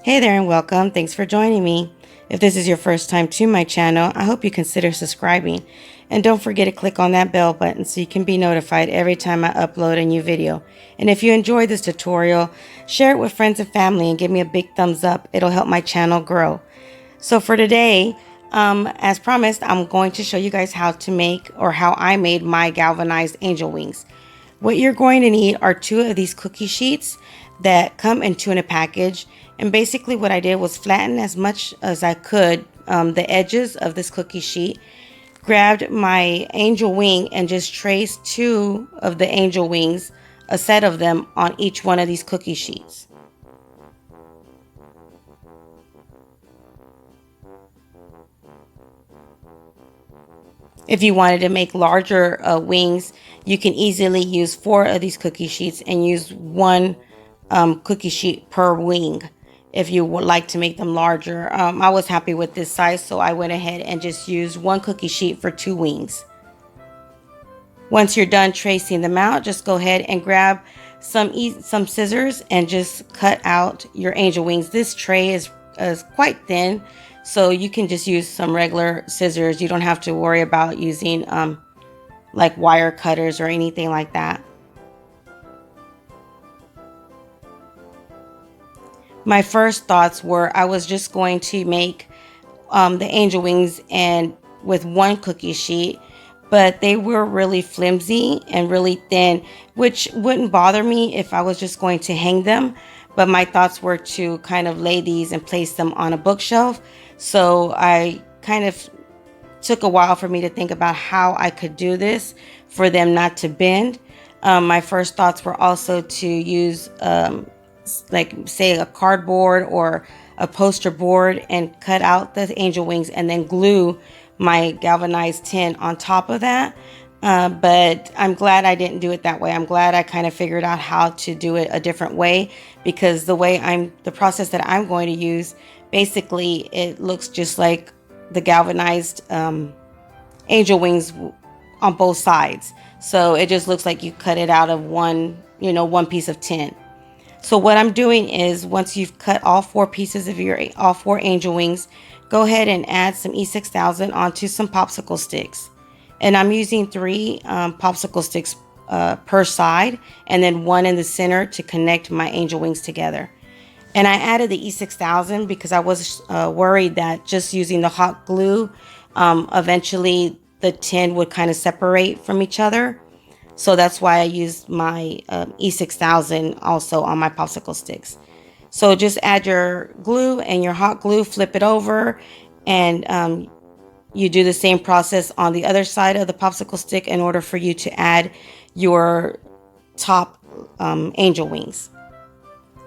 Hey there and welcome. Thanks for joining me. If this is your first time to my channel, I hope you consider subscribing. And don't forget to click on that bell button so you can be notified every time I upload a new video. And if you enjoyed this tutorial, share it with friends and family and give me a big thumbs up. It'll help my channel grow. So for today, as promised, I'm going to show you guys how to make or how I made my galvanized angel wings. What you're going to need are two of these cookie sheets that come in a package. And basically what I did was flatten as much as I could the edges of this cookie sheet, grabbed my angel wing and just traced two of the angel wings, a set of them on each one of these cookie sheets. If you wanted to make larger wings, you can easily use 4 of these cookie sheets and use one cookie sheet per wing. If you would like to make them larger, I was happy with this size, so I went ahead and just used one cookie sheet for 2 wings. Once you're done tracing them out, just go ahead and grab some scissors and just cut out your angel wings. This tray is quite thin, so you can just use some regular scissors. You don't have to worry about using like wire cutters or anything like that. My first thoughts were I was just going to make the angel wings and with one cookie sheet, but they were really flimsy and really thin, which wouldn't bother me if I was just going to hang them. But my thoughts were to kind of lay these and place them on a bookshelf. So I kind of took a while for me to think about how I could do this for them not to bend. My first thoughts were also to use like say a cardboard or a poster board and cut out the angel wings and then glue my galvanized tin on top of that. But I'm glad I didn't do it that way. I'm glad I kind of figured out how to do it a different way, because the process that I'm going to use, basically it looks just like the galvanized angel wings on both sides. So it just looks like you cut it out of one piece of tin. So what I'm doing is, once you've cut all 4 pieces of all 4 angel wings, go ahead and add some E6000 onto some popsicle sticks. And I'm using 3 popsicle sticks per side, and then 1 in the center to connect my angel wings together. And I added the E6000 because I was worried that just using the hot glue, eventually the tin would kind of separate from each other. So that's why I used my E6000 also on my popsicle sticks. So just add your glue and your hot glue, flip it over, and you do the same process on the other side of the popsicle stick in order for you to add your top angel wings.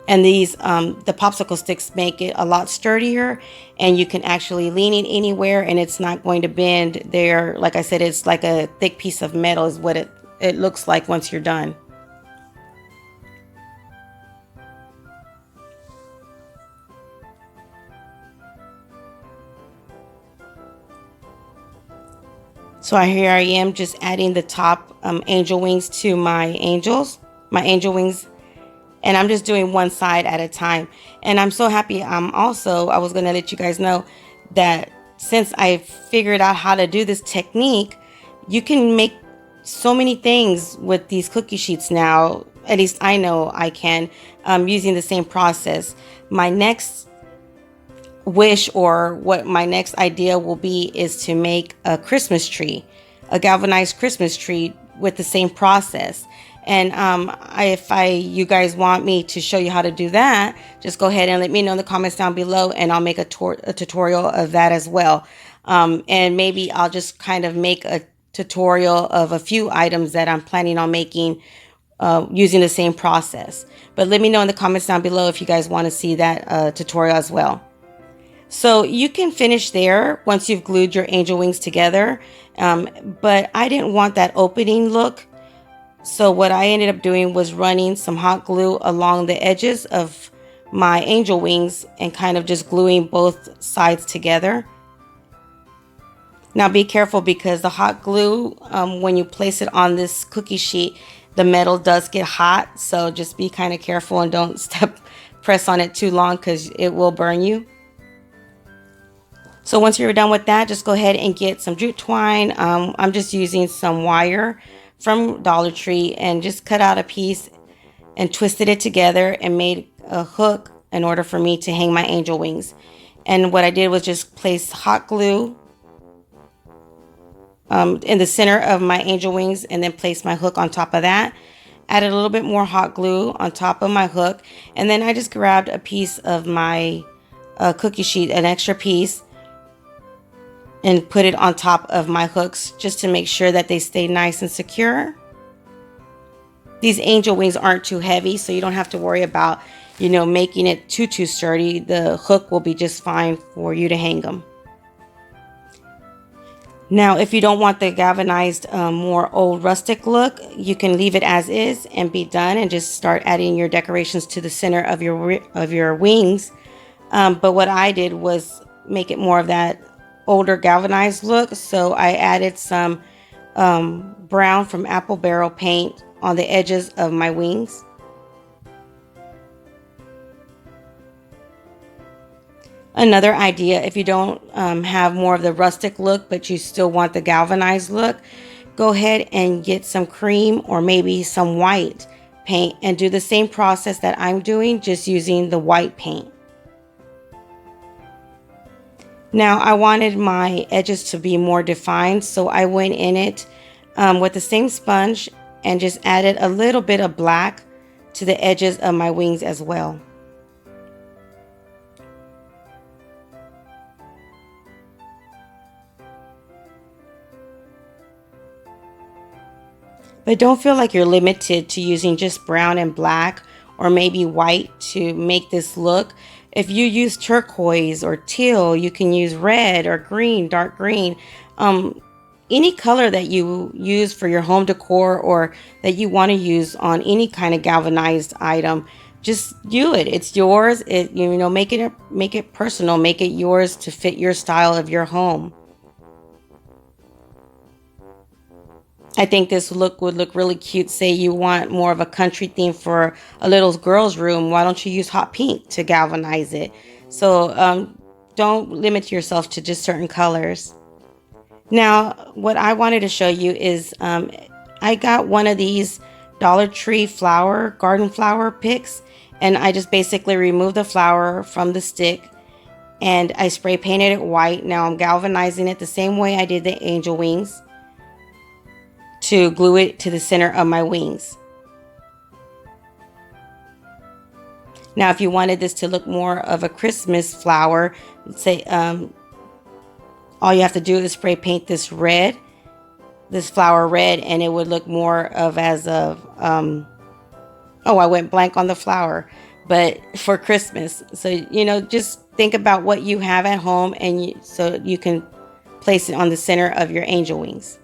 And these, the popsicle sticks make it a lot sturdier, and you can actually lean it anywhere and it's not going to bend. There, like I said, it's like a thick piece of metal is what it looks like once you're done. So here I am just adding the top angel wings to my angel wings, and I'm just doing one side at a time. And I'm so happy. I was going to let you guys know that since I figured out how to do this technique, you can make so many things with these cookie sheets now. At least I know I can, using the same process. My next wish, or what my next idea will be, is to make a Christmas tree, a galvanized Christmas tree with the same process. And if you guys want me to show you how to do that, just go ahead and let me know in the comments down below, and I'll make a tutorial of that as well. And maybe I'll just kind of make a tutorial of a few items that I'm planning on making using the same process. But let me know in the comments down below if you guys want to see that tutorial as well. So you can finish there once you've glued your angel wings together. But I didn't want that opening look. So what I ended up doing was running some hot glue along the edges of my angel wings and kind of just gluing both sides together. Now be careful, because the hot glue, when you place it on this cookie sheet, the metal does get hot. So just be kind of careful and don't step press on it too long because it will burn you. So once you're done with that, just go ahead and get some jute twine. I'm just using some wire from Dollar Tree and just cut out a piece and twisted it together and made a hook in order for me to hang my angel wings. And what I did was just place hot glue in the center of my angel wings and then place my hook on top of that. Added a little bit more hot glue on top of my hook, and then I just grabbed a piece of my cookie sheet, an extra piece, and put it on top of my hooks just to make sure that they stay nice and secure. These angel wings aren't too heavy, so you don't have to worry about, making it too sturdy. The hook will be just fine for you to hang them. Now, if you don't want the galvanized, more old rustic look, you can leave it as is and be done and just start adding your decorations to the center of your wings. But what I did was make it more of that older galvanized look. So I added some brown from apple barrel paint on the edges of my wings. Another idea, if you don't have more of the rustic look, but you still want the galvanized look, go ahead and get some cream or maybe some white paint and do the same process that I'm doing, just using the white paint. Now I wanted my edges to be more defined, so I went in it with the same sponge and just added a little bit of black to the edges of my wings as well. But don't feel like you're limited to using just brown and black or maybe white to make this look. If you use turquoise or teal, you can use red or green, dark green. Any color that you use for your home decor or that you want to use on any kind of galvanized item, just do it. It's yours. Make it personal. Make it yours to fit your style of your home. I think this look would look really cute. Say you want more of a country theme for a little girl's room. Why don't you use hot pink to galvanize it? So don't limit yourself to just certain colors. Now, what I wanted to show you is I got one of these Dollar Tree garden flower picks, and I just basically removed the flower from the stick and I spray painted it white. Now I'm galvanizing it the same way I did the angel wings, to glue it to the center of my wings. Now, if you wanted this to look more of a Christmas flower, say, all you have to do is spray paint this flower red, and it would look more of as a, I went blank on the flower, but for Christmas. So, just think about what you have at home, and so you can place it on the center of your angel wings.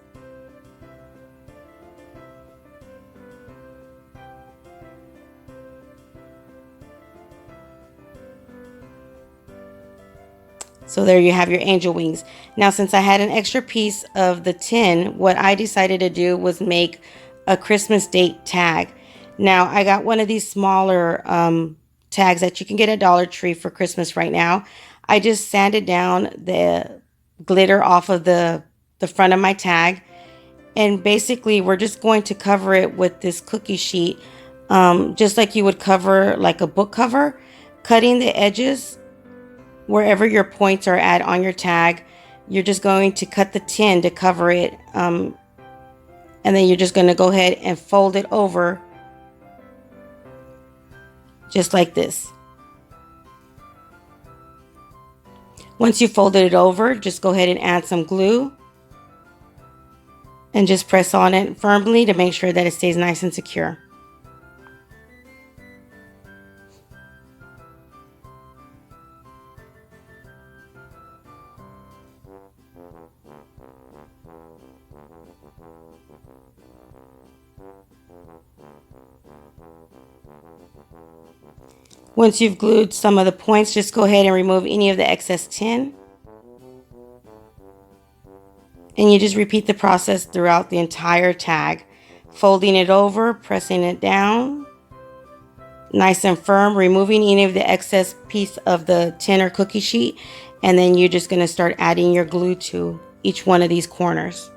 So there you have your angel wings. Now, since I had an extra piece of the tin, what I decided to do was make a Christmas date tag. Now, I got one of these smaller tags that you can get at Dollar Tree for Christmas right now. I just sanded down the glitter off of the front of my tag. And basically, we're just going to cover it with this cookie sheet, just like you would cover like a book cover, cutting the edges wherever your points are at on your tag. You're just going to cut the tin to cover it, and then you're just going to go ahead and fold it over just like this. Once you folded it over, just go ahead and add some glue and just press on it firmly to make sure that it stays nice and secure. Once you've glued some of the points, just go ahead and remove any of the excess tin. And you just repeat the process throughout the entire tag, folding it over, pressing it down, nice and firm, removing any of the excess piece of the tin or cookie sheet, and then you're just going to start adding your glue to each one of these corners.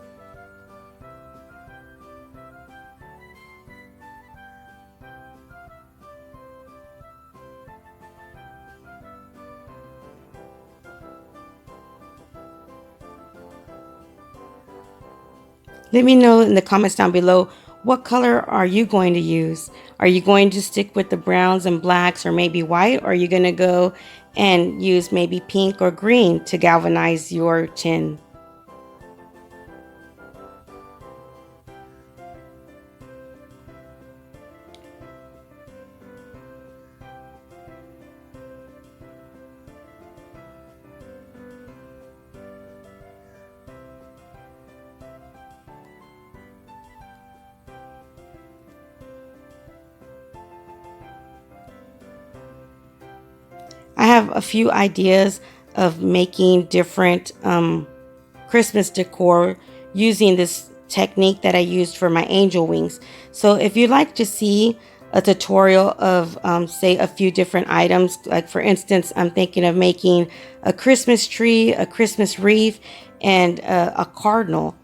Let me know in the comments down below, what color are you going to use? Are you going to stick with the browns and blacks or maybe white? Or are you going to go and use maybe pink or green to galvanize your tin? I have a few ideas of making different Christmas decor using this technique that I used for my angel wings. So if you'd like to see a tutorial of say a few different items, like for instance, I'm thinking of making a Christmas tree, a Christmas wreath, and a cardinal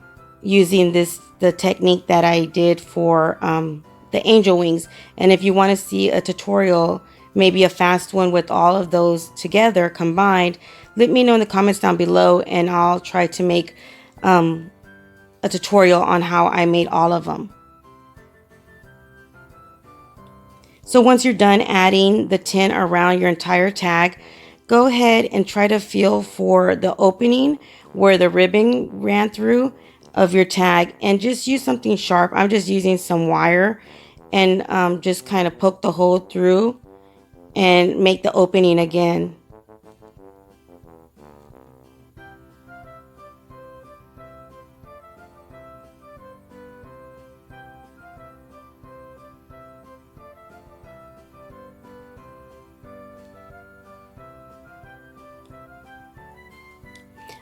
using the technique that I did for the angel wings. And if you want to see a tutorial, maybe a fast one with all of those together combined, let me know in the comments down below, and I'll try to make a tutorial on how I made all of them. So once you're done adding the tin around your entire tag, go ahead and try to feel for the opening where the ribbon ran through of your tag, and just use something sharp. I'm just using some wire, and just kind of poke the hole through and make the opening again.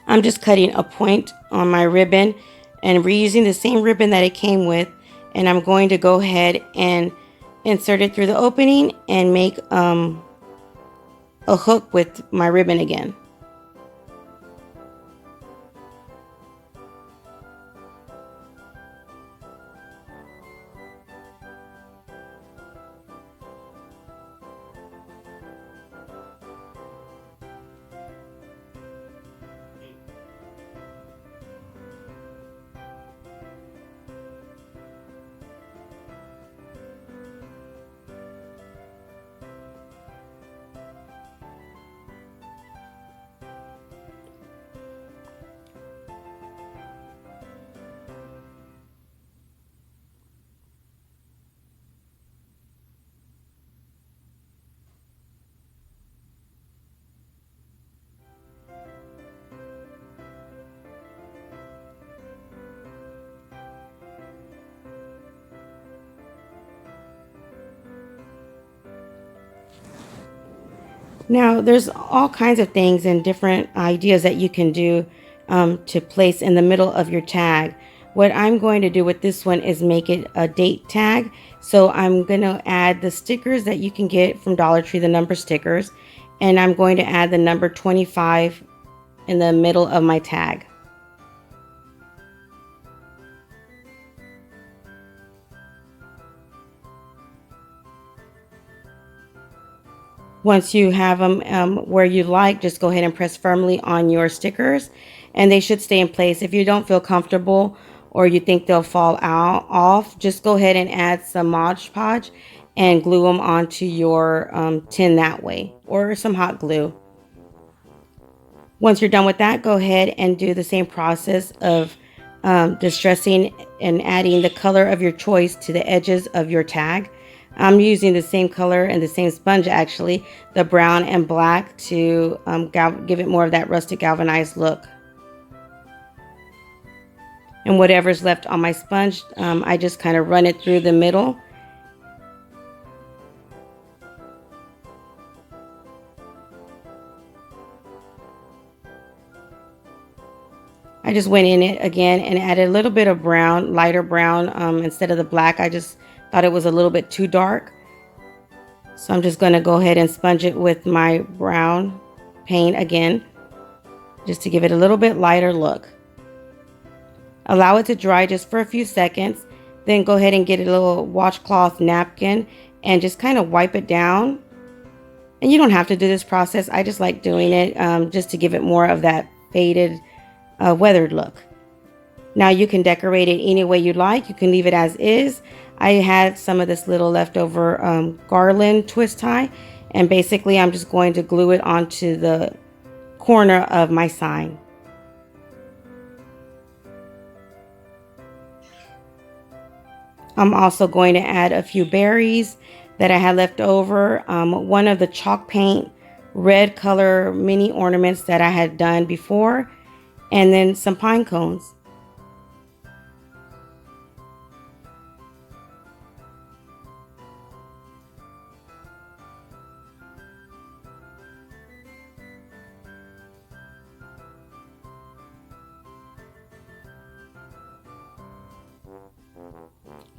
I'm just cutting a point on my ribbon and reusing the same ribbon that it came with, and I'm going to go ahead and insert it through the opening and make a hook with my ribbon again. Now, there's all kinds of things and different ideas that you can do to place in the middle of your tag. What I'm going to do with this one is make it a date tag. So I'm going to add the stickers that you can get from Dollar Tree, the number stickers, and I'm going to add the number 25 in the middle of my tag. Once you have them where you like, just go ahead and press firmly on your stickers, and they should stay in place. If you don't feel comfortable or you think they'll fall out off, just go ahead and add some Mod Podge and glue them onto your tin that way, or some hot glue. Once you're done with that, go ahead and do the same process of distressing and adding the color of your choice to the edges of your tag. I'm using the same color and the same sponge, actually, the brown and black, to give it more of that rustic galvanized look. And whatever's left on my sponge, I just kind of run it through the middle. I just went in it again and added a little bit of brown, lighter brown, instead of the black. I just thought it was a little bit too dark. So I'm just going to go ahead and sponge it with my brown paint again, just to give it a little bit lighter look. Allow it to dry just for a few seconds. Then go ahead and get a little washcloth napkin and just kind of wipe it down. And you don't have to do this process. I just like doing it just to give it more of that faded, weathered look. Now you can decorate it any way you like. You can leave it as is. I had some of this little leftover garland twist tie, and basically I'm just going to glue it onto the corner of my sign. I'm also going to add a few berries that I had left over. One of the chalk paint red color mini ornaments that I had done before, and then some pine cones.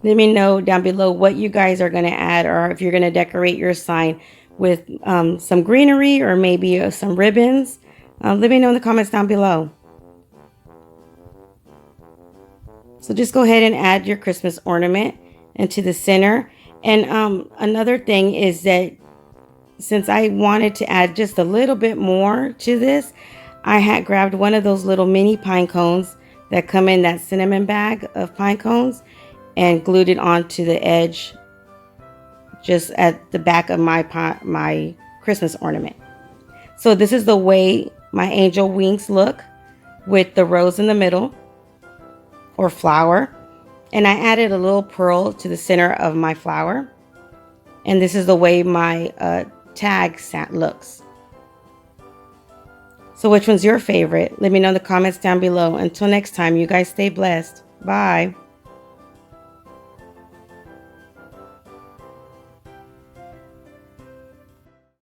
Let me know down below what you guys are going to add, or if you're going to decorate your sign with some greenery or maybe some ribbons. Let me know in the comments down below. So just go ahead and add your Christmas ornament into the center. And another thing is that since I wanted to add just a little bit more to this, I had grabbed one of those little mini pine cones that come in that cinnamon bag of pine cones and glued it onto the edge just at the back of my Christmas ornament. So this is the way my angel wings look with the rose in the middle, or flower. And I added a little pearl to the center of my flower. And this is the way my tag looks. So which one's your favorite? Let me know in the comments down below. Until next time, you guys stay blessed. Bye.